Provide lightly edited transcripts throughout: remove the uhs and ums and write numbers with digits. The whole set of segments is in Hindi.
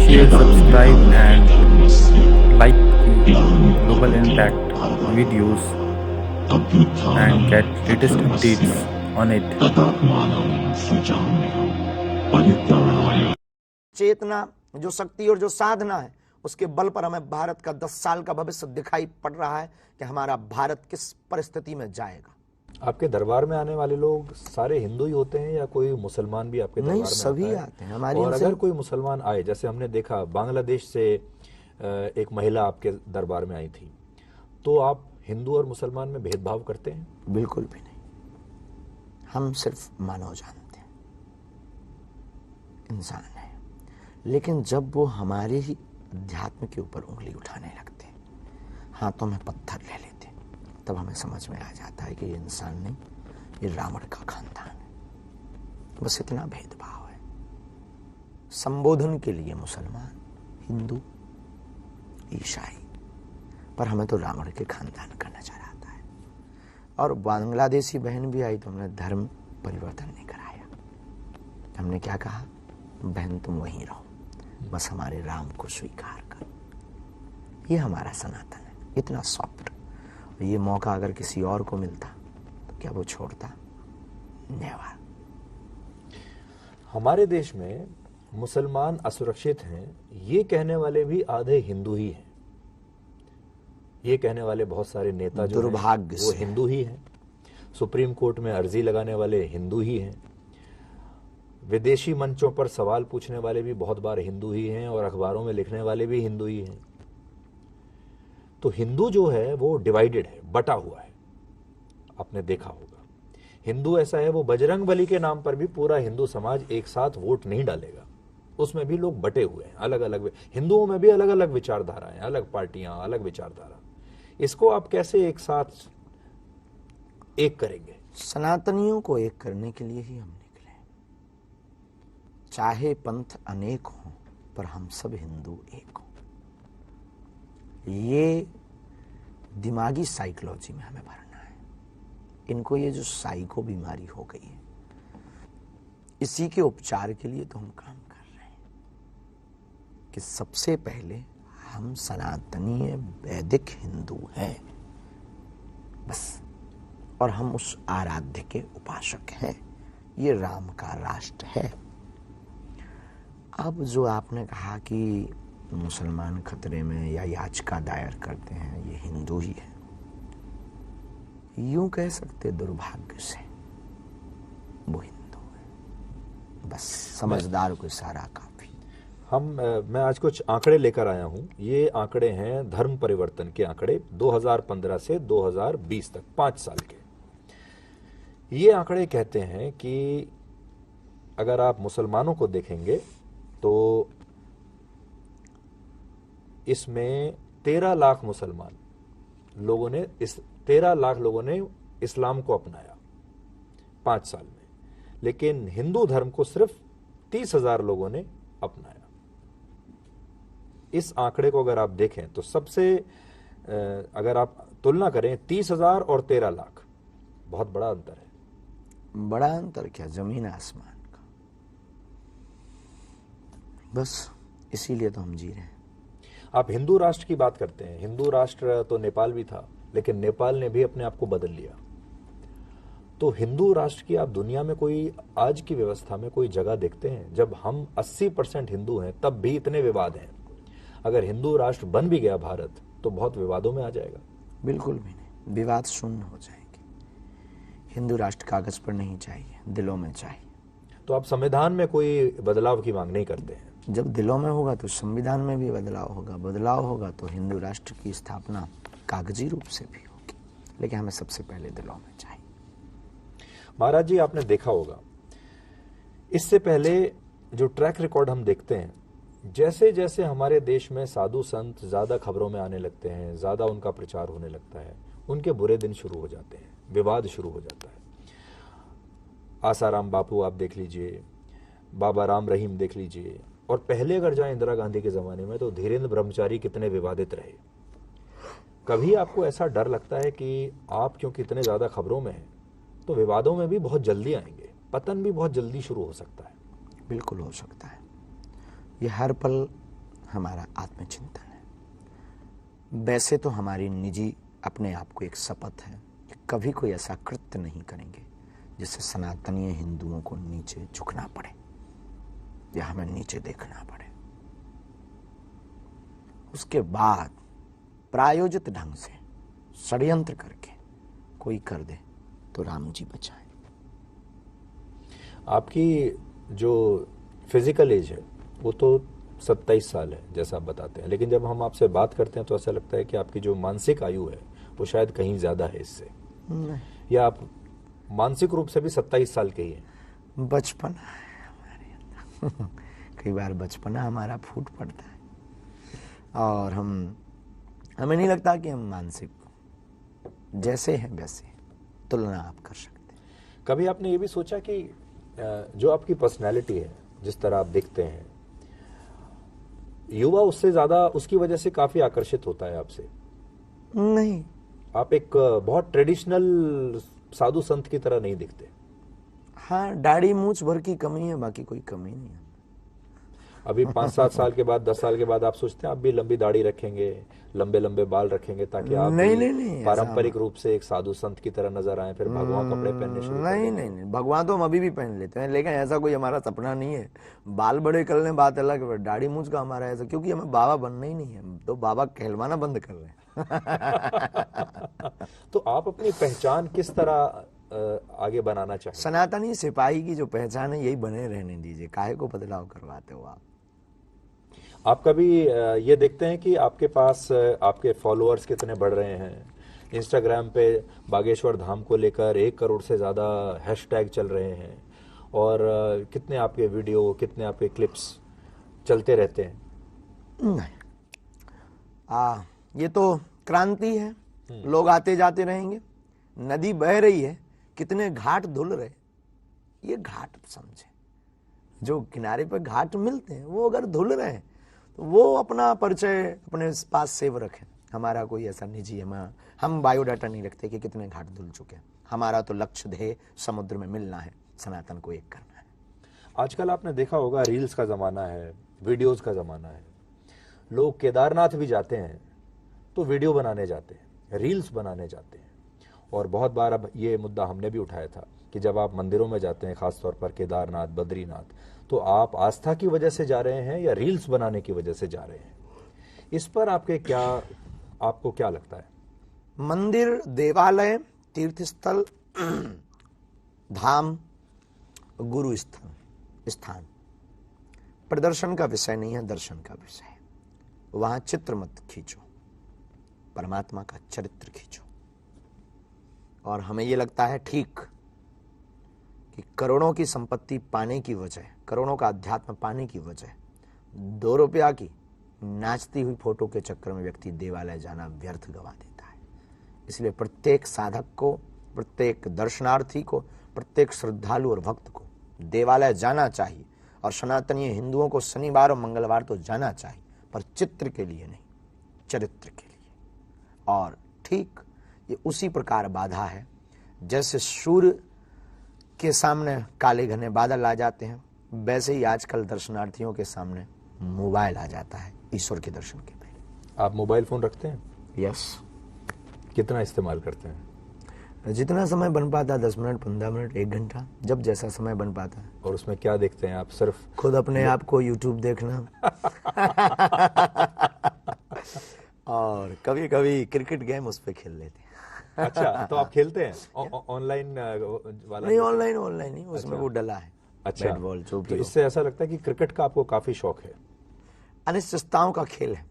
share, subscribe, and like the Global Impact videos and get latest updates on it. चेतना, जो शक्ति और जो साधना है, उसके बल पर हमें भारत का 10 साल का भविष्य दिखाई पड़ रहा है कि हमारा भारत किस परिस्थिति में जाएगा। आपके दरबार में आने वाले लोग सारे हिंदू ही होते हैं या कोई मुसलमान भी आपके दरबार नहीं, में सभी आता है? आते हैं हमारी। और अगर कोई मुसलमान आए, जैसे हमने देखा बांग्लादेश से एक महिला आपके दरबार में आई थी, तो आप हिंदू और मुसलमान में भेदभाव करते हैं? बिल्कुल भी नहीं, हम सिर्फ मानव जानते हैं, इंसान है। लेकिन जब वो हमारे ही अध्यात्म के ऊपर उंगली उठाने लगते, हाथों में पत्थर ले लेते, तब हमें समझ में आ जाता है कि ये इंसान नहीं, ये रावण का खानदान है। बस इतना भेदभाव है। संबोधन के लिए मुसलमान, हिंदू, ईसाई, पर हमें तो रावण के खानदान का नजर आता है। और बांग्लादेशी बहन भी आई तो हमने धर्म परिवर्तन नहीं कराया। हमने क्या कहा, बहन तुम वहीं रहो, बस हमारे राम को स्वीकार करो। ये हमारा सनातन है, इतना सॉफ्ट। ये मौका अगर किसी और को मिलता तो क्या वो छोड़ता? नेवर। हमारे देश में मुसलमान असुरक्षित हैं, ये कहने वाले भी आधे हिंदू ही हैं। ये कहने वाले बहुत सारे नेता जो दुर्भाग्य वो से हिंदू ही हैं। सुप्रीम कोर्ट में अर्जी लगाने वाले हिंदू ही हैं। विदेशी मंचों पर सवाल पूछने वाले भी बहुत बार हिंदू ही हैं और अखबारों में लिखने वाले भी हिंदू ही हैं। तो हिंदू जो है वो डिवाइडेड है, बटा हुआ है। आपने देखा होगा, हिंदू ऐसा है, वो बजरंग बली के नाम पर भी पूरा हिंदू समाज एक साथ वोट नहीं डालेगा। उसमें भी लोग बटे हुए हैं, अलग अलग। हिंदुओं में भी अलग अलग विचारधाराएं, अलग पार्टियां, अलग विचारधारा। इसको आप कैसे एक साथ एक करेंगे? सनातनियों को एक करने के लिए ही हम निकले। चाहे पंथ अनेक हों, पर हम सब हिंदू एक हों। ये दिमागी साइकोलॉजी में हमें भरना है। इनको ये जो साइको बीमारी हो गई है, इसी के उपचार के लिए तो हम काम कर रहे हैं कि सबसे पहले हम सनातनीय वैदिक हिंदू हैं, बस। और हम उस आराध्य के उपासक हैं। ये राम का राष्ट्र है। अब जो आपने कहा कि मुसलमान खतरे में या याचिका दायर करते हैं, ये हिंदू ही है, यूं कह सकते दुर्भाग्य से वो हिंदू है। बस समझदार को इशारा काफी। मैं आज कुछ आंकड़े लेकर आया हूं। ये आंकड़े हैं धर्म परिवर्तन के आंकड़े 2015 से 2020 तक, 5 साल के। ये आंकड़े कहते हैं कि अगर आप मुसलमानों को देखेंगे तो इसमें 13 लाख मुसलमान लोगों ने 13 लाख लोगों ने इस्लाम को अपनाया 5 साल में। लेकिन हिंदू धर्म को सिर्फ 30,000 लोगों ने अपनाया। इस आंकड़े को अगर आप देखें तो सबसे अगर आप तुलना करें 30,000 और 13 लाख, बहुत बड़ा अंतर है। बड़ा अंतर क्या, जमीन आसमान का। बस इसीलिए तो हम जी रहे हैं। आप हिंदू राष्ट्र की बात करते हैं। हिंदू राष्ट्र तो नेपाल भी था, लेकिन नेपाल ने भी अपने आप को बदल लिया। तो हिंदू राष्ट्र की आप दुनिया में कोई आज की व्यवस्था में कोई जगह देखते हैं? जब हम 80% हिंदू हैं तब भी इतने विवाद हैं। अगर हिंदू राष्ट्र बन भी गया भारत, तो बहुत विवादों में आ जाएगा। बिल्कुल भी नहीं, विवाद शून्य हो जाएंगे। हिंदू राष्ट्र कागज पर नहीं चाहिए, दिलों में चाहिए। तो आप संविधान में कोई बदलाव की मांग नहीं करते हैं? जब दिलों में होगा तो संविधान में भी बदलाव होगा। बदलाव होगा तो हिंदू राष्ट्र की स्थापना कागजी रूप से भी होगी। लेकिन हमें सबसे पहले दिलों में चाहिए। महाराज जी, आपने देखा होगा, इससे पहले जो ट्रैक रिकॉर्ड हम देखते हैं, जैसे जैसे हमारे देश में साधु संत ज्यादा खबरों में आने लगते हैं, ज्यादा उनका प्रचार होने लगता है, उनके बुरे दिन शुरू हो जाते हैं, विवाद शुरू हो जाता है। आसाराम बापू आप देख लीजिए, बाबा राम रहीम देख लीजिए, और पहले अगर जाए इंदिरा गांधी के जमाने में तो धीरेन्द्र ब्रह्मचारी कितने विवादित रहे। कभी आपको ऐसा डर लगता है कि आप क्योंकि इतने ज्यादा खबरों में हैं तो विवादों में भी बहुत जल्दी आएंगे, पतन भी बहुत जल्दी शुरू हो सकता है? बिल्कुल हो सकता है। ये हर पल हमारा आत्मचिंतन है। वैसे तो हमारी निजी अपने आप को एक शपथ है कि कभी कोई ऐसा कृत्य नहीं करेंगे जिससे सनातनीय हिंदुओं को नीचे झुकना पड़े या हमें नीचे देखना पड़े। उसके बाद प्रायोजित ढंग से षड्यंत्र करके कोई कर दे तो राम जी बचाएं। आपकी जो फिजिकल एज है वो तो 27 साल है जैसा आप बताते हैं, लेकिन जब हम आपसे बात करते हैं तो ऐसा लगता है कि आपकी जो मानसिक आयु है वो शायद कहीं ज्यादा है इससे, या आप मानसिक रूप से भी 27 साल के ही हैं। बचपना है हमारे अंदर कई बार बचपना हमारा फूट पड़ता है और हमें नहीं लगता कि हम मानसिक जैसे हैं वैसे तुलना आप कर सकते हैं। कभी आपने ये भी सोचा कि जो आपकी पर्सनैलिटी है, जिस तरह आप दिखते हैं, युवा उससे ज्यादा उसकी वजह से काफी आकर्षित होता है आपसे? नहीं, आप एक बहुत ट्रेडिशनल साधु संत की तरह नहीं दिखते। हाँ, दाढ़ी मूंछ भर की कमी है, बाकी कोई कमी नहीं है। अभी 5-7 साल के बाद, 10 साल के बाद आप सोचते हैं आप भी लंबी दाढ़ी रखेंगे, लंबे लंबे बाल रखेंगे ताकि आप नहीं, पारंपरिक रूप से एक साधु संत की तरह नजर आए, फिर भगवा कपड़े पहनने शुरू कर दें? नहीं, भगवान तो हम अभी भी पहन लेते हैं, लेकिन ऐसा कोई हमारा सपना नहीं है। बाल बड़े कर लें बात अलग है, दाढ़ी मूंछ का हमारा ऐसा, क्योंकि हमें बाबा बनना ही नहीं है, तो बाबा कहलवाना बंद कर रहे हैं। तो आप अपनी पहचान किस तरह आगे बनाना चाहते हैं? सनातनी सिपाही की जो पहचान है यही बने रहने दीजिए, काहे को बदलाव करवाते हो आप कभी ये देखते हैं कि आपके पास आपके फॉलोअर्स कितने बढ़ रहे हैं? इंस्टाग्राम पे बागेश्वर धाम को लेकर 1 करोड़ से ज़्यादा हैशटैग चल रहे हैं और कितने आपके वीडियो, कितने आपके क्लिप्स चलते रहते हैं? नहीं, ये तो क्रांति है, लोग आते जाते रहेंगे, नदी बह रही है, कितने घाट धुल रहे, ये घाट समझे। जो किनारे पर घाट मिलते हैं वो अगर धुल रहे हैं तो वो अपना परिचय अपने पास सेव रखें। हमारा कोई ऐसा निजी है, हम बायोडाटा नहीं रखते कि कितने घाट धुल चुके हैं। हमारा तो लक्ष्य ध्येय समुद्र में मिलना है, सनातन को एक करना है। आजकल आपने देखा होगा रील्स का जमाना है, वीडियोस का जमाना है। लोग केदारनाथ भी जाते हैं तो वीडियो बनाने जाते हैं, रील्स बनाने जाते हैं। और बहुत बार अब ये मुद्दा हमने भी उठाया था कि जब आप मंदिरों में जाते हैं, खासतौर पर केदारनाथ, बद्रीनाथ, तो आप आस्था की वजह से जा रहे हैं या रील्स बनाने की वजह से जा रहे हैं? इस पर आपको क्या लगता है? मंदिर, देवालय, तीर्थस्थल, धाम, गुरु स्थान प्रदर्शन का विषय नहीं है, दर्शन का विषय है। वहां चित्र मत खींचो, परमात्मा का चरित्र खींचो। और हमें यह लगता है ठीक कि करोड़ों की संपत्ति पाने की वजह, करोड़ों का अध्यात्म पाने की वजह 2 रुपया की नाचती हुई फोटो के चक्कर में व्यक्ति देवालय जाना व्यर्थ गवा देता है। इसलिए प्रत्येक साधक को, प्रत्येक दर्शनार्थी को, प्रत्येक श्रद्धालु और भक्त को देवालय जाना चाहिए। और सनातनीय हिंदुओं को शनिवार और मंगलवार तो जाना चाहिए, पर चित्र के लिए नहीं, चरित्र के लिए। और ठीक ये उसी प्रकार बाधा है जैसे सूर्य के सामने काले घने बादल आ जाते हैं, वैसे ही आजकल दर्शनार्थियों के सामने मोबाइल आ जाता है ईश्वर के दर्शन के पहले। आप मोबाइल फोन रखते हैं? यस। कितना इस्तेमाल करते हैं? जितना समय बन पाता, 10 मिनट, 15 मिनट, 1 घंटा, जब जैसा समय बन पाता है। और उसमें क्या देखते हैं आप? सिर्फ खुद अपने आप को यूट्यूब देखना और कभी कभी क्रिकेट गेम उस पर खेल लेते हैं। अच्छा, तो आप खेलते हैं ऑनलाइन वाला? नहीं, ऑनलाइन नहीं, उसमें अच्छा। वो डला है। अच्छा, बैट बॉल जो तो भी हो। इससे ऐसा लगता है कि क्रिकेट का आपको काफी शौक है। अनिश्चितताओं का खेल है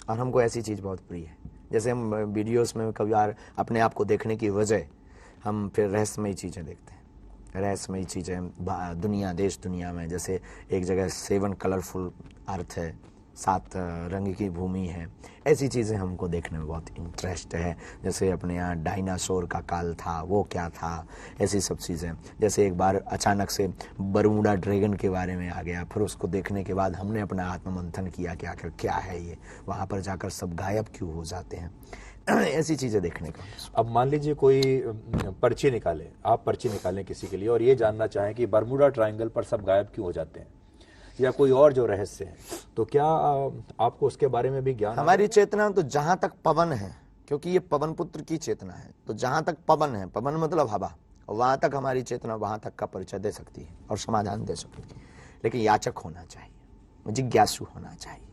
और हमको ऐसी चीज बहुत प्रिय है। जैसे हम वीडियोस में कभी बार अपने आप को देखने की वजह हम फिर रहस्यमयी चीजें देखते हैं। रहस्यमयी चीजें दुनिया, देश दुनिया में, जैसे एक जगह 7 कलरफुल अर्थ है, 7 रंग की भूमि है, ऐसी चीज़ें हमको देखने में बहुत इंटरेस्ट है। जैसे अपने यहाँ डायनासोर का काल था, वो क्या था, ऐसी सब चीज़ें। जैसे एक बार अचानक से बरमूडा ड्रैगन के बारे में आ गया, फिर उसको देखने के बाद हमने अपना आत्ममंथन किया कि आखिर क्या है ये, वहाँ पर जाकर सब गायब क्यों हो जाते हैं, ऐसी चीज़ें देखने का। अब मान लीजिए कोई पर्ची निकाले, आप पर्ची निकालें किसी के लिए और ये जानना चाहें कि बरमूडा ट्रायंगल पर सब गायब क्यों हो जाते हैं, या कोई और जो रहस्य है, तो क्या आपको उसके बारे में भी ज्ञान है? हमारी चेतना तो जहां तक पवन है, क्योंकि ये पवन पुत्र की चेतना है, तो जहां तक पवन है, पवन मतलब हवा, वहां तक हमारी चेतना वहां तक का परिचय दे सकती है और समाधान दे सकती है। लेकिन याचक होना चाहिए, जिज्ञासु होना चाहिए।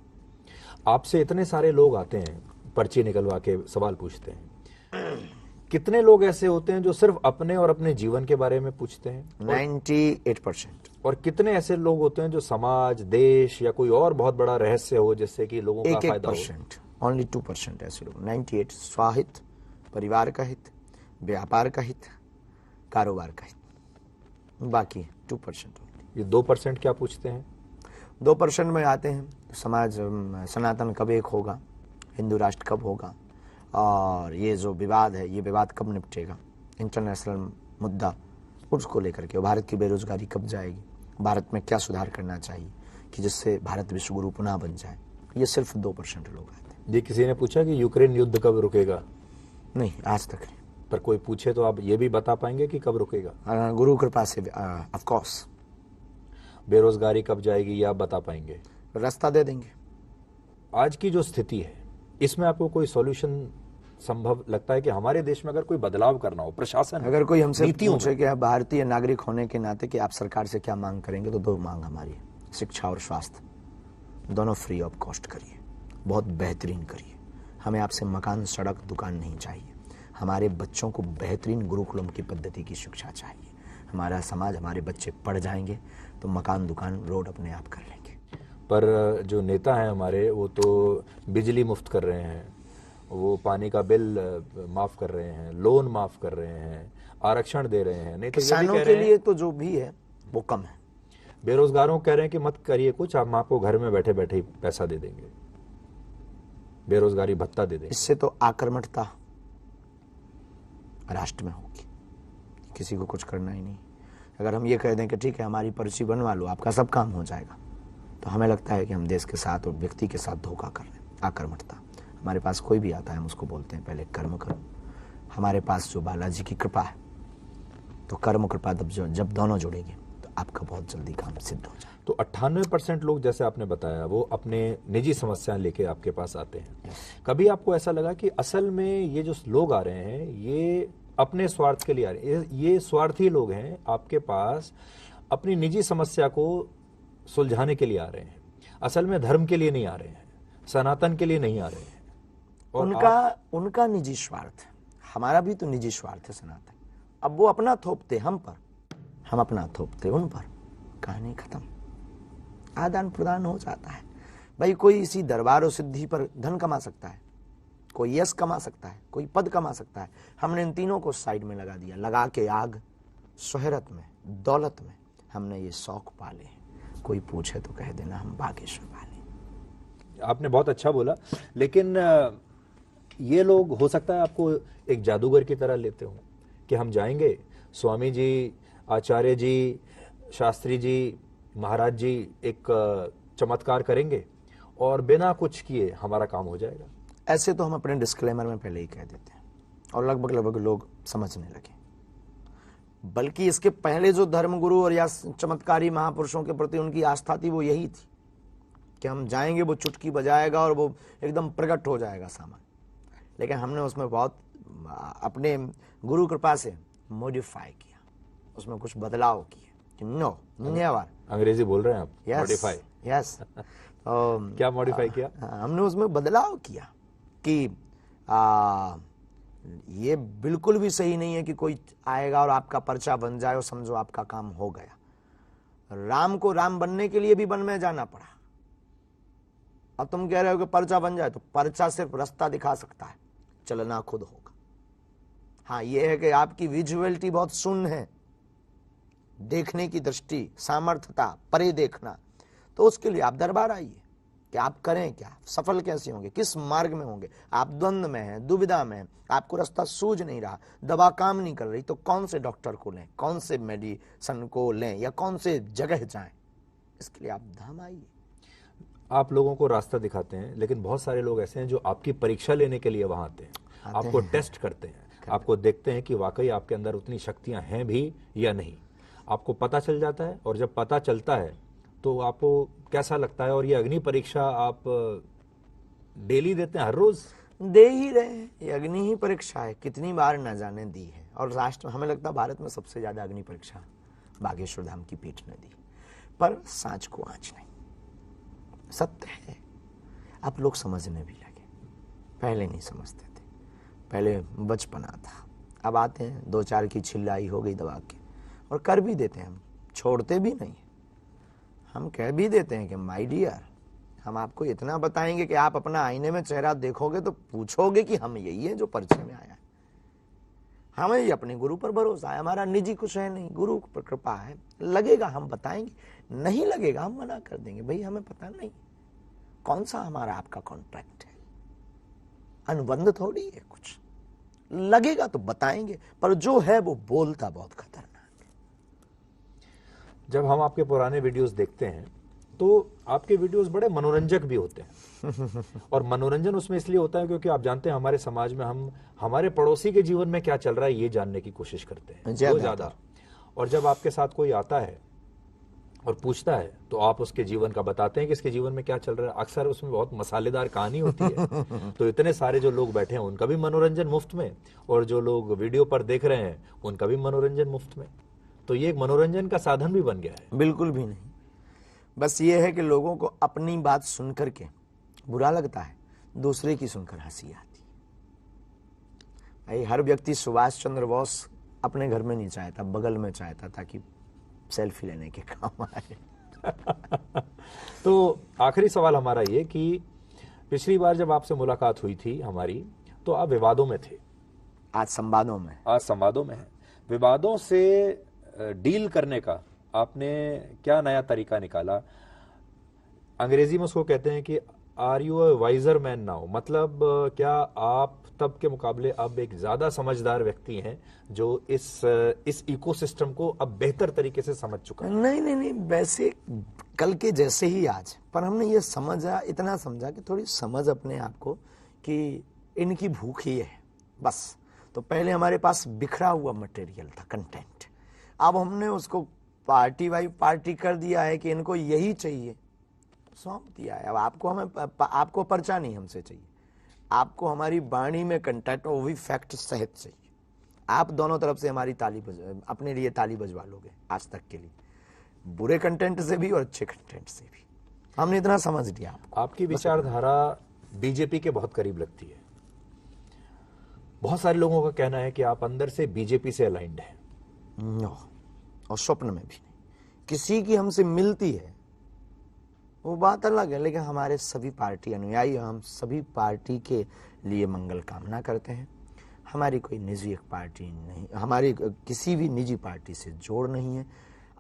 आपसे इतने सारे लोग आते हैं, पर्ची निकलवा के सवाल पूछते हैं, कितने लोग ऐसे होते हैं जो सिर्फ अपने और अपने जीवन के बारे में पूछते हैं? 98%। और कितने ऐसे लोग होते हैं जो समाज, देश या कोई और बहुत बड़ा रहस्य हो जिससे कि लोगों का फायदा हो? 1% ओनली 2% ऐसे लोग। 98 स्वाहित, परिवार का हित, व्यापार का हित, कारोबार का हित, बाकी 2%। ये 2% क्या पूछते हैं? 2% में आते हैं समाज सनातन कब एक होगा, हिंदू राष्ट्र कब होगा, और ये जो विवाद है ये विवाद कब निपटेगा, इंटरनेशनल मुद्दा उसको लेकर के, भारत की बेरोजगारी कब जाएगी, भारत में क्या सुधार करना चाहिए कि जिससे भारत विश्व गुरु पुनः बन जाए। ये सिर्फ 2% लोग आते हैं। जी, किसी ने पूछा कि यूक्रेन युद्ध कब रुकेगा? नहीं, आज तक नहीं। पर कोई पूछे तो आप ये भी बता पाएंगे कि कब रुकेगा? गुरु कृपा से ऑफ कोर्स। बेरोजगारी कब जाएगी ये आप बता पाएंगे? रास्ता दे देंगे। आज की जो स्थिति है इसमें आपको कोई सॉल्यूशन संभव लगता है कि हमारे देश में अगर कोई बदलाव करना हो, प्रशासन, अगर कोई हमसे नीतियों पूछे कि आप भारतीय नागरिक होने के नाते कि आप सरकार से क्या मांग करेंगे, तो 2 मांग हमारी है, शिक्षा और स्वास्थ्य दोनों फ्री ऑफ कॉस्ट करिए, बहुत बेहतरीन करिए। हमें आपसे मकान, सड़क, दुकान नहीं चाहिए। हमारे बच्चों को बेहतरीन गुरुकुलम की पद्धति की शिक्षा चाहिए। हमारा समाज, हमारे बच्चे पढ़ जाएंगे तो मकान, दुकान, रोड अपने आप कर लेंगे। पर जो नेता हैं हमारे, वो तो बिजली मुफ्त कर रहे हैं, वो पानी का बिल माफ कर रहे हैं, लोन माफ कर रहे हैं, आरक्षण दे रहे हैं। नहीं तो ये भी किसानों कह के रहे लिए हैं, तो जो भी है वो कम है। बेरोजगारों कह रहे हैं कि मत करिए कुछ, हम आपको घर में बैठे बैठे ही पैसा दे देंगे, बेरोजगारी भत्ता दे देंगे। इससे तो आक्रमणता राष्ट्र में होगी, किसी को कुछ करना ही नहीं। अगर हम ये कह दें कि ठीक है हमारी पर्ची बनवा लो, आपका सब काम हो जाएगा, तो हमें लगता है कि हम देश के साथ और व्यक्ति के साथ धोखा कर रहे हैं। आक्रमणता, हमारे पास कोई भी आता है हम उसको बोलते हैं पहले कर्म करो। हमारे पास जो बालाजी की कृपा है, तो कर्म कृपा जब दोनों जुड़ेंगे तो आपका बहुत जल्दी काम सिद्ध हो जाए। तो 98% लोग, जैसे आपने बताया, वो अपने निजी समस्याएं लेके आपके पास आते हैं। कभी आपको ऐसा लगा कि असल में ये जो लोग आ रहे हैं ये अपने स्वार्थ के लिए आ रहे हैं, ये स्वार्थी लोग हैं, आपके पास अपनी निजी समस्या को सुलझाने के लिए आ रहे हैं, असल में धर्म के लिए नहीं आ रहे हैं, सनातन के लिए नहीं आ रहे हैं? और उनका निजी स्वार्थ है, हमारा भी तो निजी स्वार्थ है सनातन। अब वो अपना थोपते हम पर, हम अपना थोपते उन पर, कहानी खत्म, आदान प्रदान हो जाता है। भाई कोई इसी दरबार और सिद्धि पर धन कमा सकता है, कोई यश कमा सकता है, कोई पद कमा सकता है। हमने इन तीनों को साइड में लगा दिया, लगा के आग शोहरत में, दौलत में हमने ये शौक पाले हैं। कोई पूछे तो कह देना हम बागेश्वर पाले। आपने बहुत अच्छा बोला, लेकिन ये लोग हो सकता है आपको एक जादूगर की तरह लेते हो कि हम जाएंगे, स्वामी जी, आचार्य जी, शास्त्री जी, महाराज जी एक चमत्कार करेंगे और बिना कुछ किए हमारा काम हो जाएगा। ऐसे तो हम अपने डिस्क्लेमर में पहले ही कह देते हैं और लगभग लोग समझने लगे। बल्कि इसके पहले जो धर्मगुरु और या चमत्कारी महापुरुषों के प्रति उनकी आस्था थी वो यही थी कि हम जाएंगे, वो चुटकी बजाएगा और वो एकदम प्रकट हो जाएगा सामान। लेकिन हमने उसमें बहुत अपने गुरु कृपा से मॉडिफाई किया, उसमें कुछ बदलाव किए कि नो नेवर। अंग्रेजी बोल रहे हैं आप? Yes, modify, yes. क्या मॉडिफाई किया? हमने उसमें बदलाव किया कि ये बिल्कुल भी सही नहीं है कि कोई आएगा और आपका पर्चा बन जाए और समझो आपका काम हो गया। राम को राम बनने के लिए भी वन में जाना पड़ा। अब तुम कह रहे हो कि पर्चा बन जाए, तो पर्चा सिर्फ रास्ता दिखा सकता है, चलना खुद होगा। हाँ, यह है कि आपकी विजुअलिटी बहुत शून्य है, देखने की दृष्टि, सामर्थ्यता, परे देखना, तो उसके लिए आप दरबार आइए कि आप करें क्या, सफल कैसे होंगे, किस मार्ग में होंगे। आप द्वंद्व में हैं, दुविधा में हैं, आपको रास्ता सूझ नहीं रहा, दवा काम नहीं कर रही, तो कौन से डॉक्टर को लें, कौन से मेडिसिन को लें या कौन से जगह जाएं, इसके लिए आप धाम आइए। आप लोगों को रास्ता दिखाते हैं, लेकिन बहुत सारे लोग ऐसे हैं जो आपकी परीक्षा लेने के लिए वहां आते हैं, आपको टेस्ट करते हैं, आपको देखते हैं कि वाकई आपके अंदर उतनी शक्तियां हैं भी या नहीं। आपको पता चल जाता है और जब पता चलता है तो आपको कैसा लगता है? और ये अग्नि परीक्षा आप डेली देते हैं, हर रोज? दे ही रहे हैं, ये अग्नि ही परीक्षा है, कितनी बार न जाने दी है। और राष्ट्र, हमें लगता है भारत में सबसे ज्यादा अग्नि परीक्षा बागेश्वर धाम की पीठ ने दी, पर सांच को आंच नहीं, सत्य है। अब लोग समझने भी लगे, पहले नहीं समझते थे, पहले बचपना था। अब आते हैं, 2-4 की छिल्लाई हो गई दबा के, और कर भी देते हैं, हम छोड़ते भी नहीं, हम कह भी देते हैं कि माय डियर, हम आपको इतना बताएंगे कि आप अपना आईने में चेहरा देखोगे तो पूछोगे कि हम यही है जो परिचय में आया है। हमें ये अपने गुरु पर भरोसा है, हमारा निजी कुछ है नहीं, गुरु पर कृपा है। लगेगा हम बताएंगे, नहीं लगेगा हम मना कर देंगे, भाई हमें पता नहीं। कौन सा हमारा आपका कॉन्ट्रैक्ट है, अनुबंध थोड़ी है कुछ। लगेगा तो बताएंगे, पर जो है वो बोलता बहुत खतरनाक है। जब हम आपके पुराने वीडियोस देखते हैं तो आपके वीडियोस बड़े मनोरंजक भी होते हैं और मनोरंजन उसमें इसलिए होता है क्योंकि आप जानते हैं हमारे समाज में हम हमारे पड़ोसी के जीवन में क्या चल रहा है ये जानने की कोशिश करते हैं ज्यादा। और जब आपके साथ कोई आता है और पूछता है तो आप उसके जीवन का बताते हैं कि इसके जीवन में क्या चल रहा है। अक्सर उसमें बहुत मसालेदार कहानी होती है तो इतने सारे जो लोग बैठे हैं उनका भी मनोरंजन मुफ्त में, और जो लोग वीडियो पर देख रहे हैं उनका भी मनोरंजन मुफ्त में। तो ये एक मनोरंजन का साधन भी बन गया है। बिल्कुल भी नहीं, बस ये है कि लोगों को अपनी बात सुन करके बुरा लगता है, दूसरे की सुनकर हंसी आती। भाई हर व्यक्ति सुभाष चंद्र बोस अपने घर में नहीं चाहता, बगल में चाहता ताकि सेल्फी लेने के काम आए। तो आखिरी सवाल हमारा ये कि पिछली बार जब आपसे मुलाकात हुई थी हमारी तो आप विवादों में थे, आज संवादों में, आज संवादों में है। विवादों से डील करने का आपने क्या नया तरीका निकाला? अंग्रेजी में उसको कहते हैं कि are you a wiser man now, मतलब क्या आप तब के मुकाबले अब एक ज्यादा समझदार व्यक्ति हैं जो इस इकोसिस्टम को अब बेहतर तरीके से समझ चुका है? नहीं, वैसे कल के जैसे ही आज, पर हमने ये समझा, इतना समझा कि थोड़ी समझ अपने आप को कि इनकी भूख ही है बस। तो पहले हमारे पास बिखरा हुआ मटेरियल था, कंटेंट, अब हमने उसको पार्टी वाई पार्टी कर दिया है कि इनको यही चाहिए, सौंप दिया है। अब आपको पर्चा नहीं हमसे चाहिए, आपको हमारी वाणी में कंटेंट, वो भी फैक्ट सहित चाहिए। आप दोनों तरफ से हमारी अपने लिए ताली बजवा लोगे आज तक के लिए, बुरे कंटेंट से भी और अच्छे कंटेंट से भी। हमने इतना समझ लिया आपको। आपकी विचारधारा बीजेपी के बहुत करीब लगती है। बहुत सारे लोगों का कहना है कि आप अंदर से बीजेपी से अलाइंड हैं। नो, और स्वप्न में भी नहीं। किसी की हमसे मिलती है वो बात अलग है, लेकिन हमारे सभी पार्टी अनुयायी, हम सभी पार्टी के लिए मंगल कामना करते हैं। हमारी कोई निजी एक पार्टी नहीं, हमारी किसी भी निजी पार्टी से जोड़ नहीं है।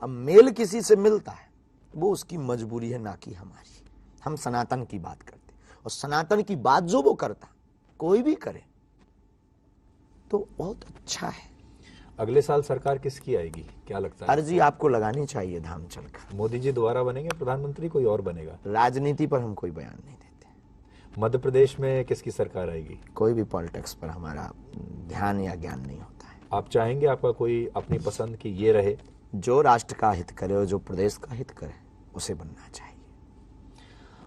अब मेल किसी से मिलता है वो उसकी मजबूरी है, ना कि हमारी। हम सनातन की बात करते हैं, और सनातन की बात जो वो करता, कोई भी करे तो बहुत अच्छा है। अगले साल सरकार किसकी आएगी, क्या लगता है? अर्जी आपको लगानी चाहिए धाम चलकर। मोदी जी दोबारा बनेंगे प्रधानमंत्री, कोई और बनेगा? राजनीति पर हम कोई बयान नहीं देते। मध्य प्रदेश में किसकी सरकार आएगी? कोई भी पॉलिटिक्स पर हमारा ध्यान या ज्ञान नहीं होता है। आप चाहेंगे आपका कोई अपनी पसंद की ये रहे? जो राष्ट्र का हित करे और जो प्रदेश का हित करे उसे बनना चाहिए।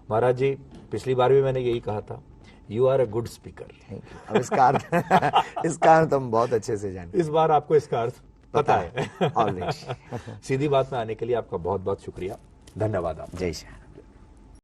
महाराज जी, पिछली बार भी मैंने यही कहा था, you are a good speaker. अब इसका अर्थ हम बहुत अच्छे से जानते हैं। इस बार आपको इसका अर्थ पता है ऑलरेडी। सीधी बात में आने के लिए आपका बहुत बहुत शुक्रिया, धन्यवाद। आप जय श्री राम।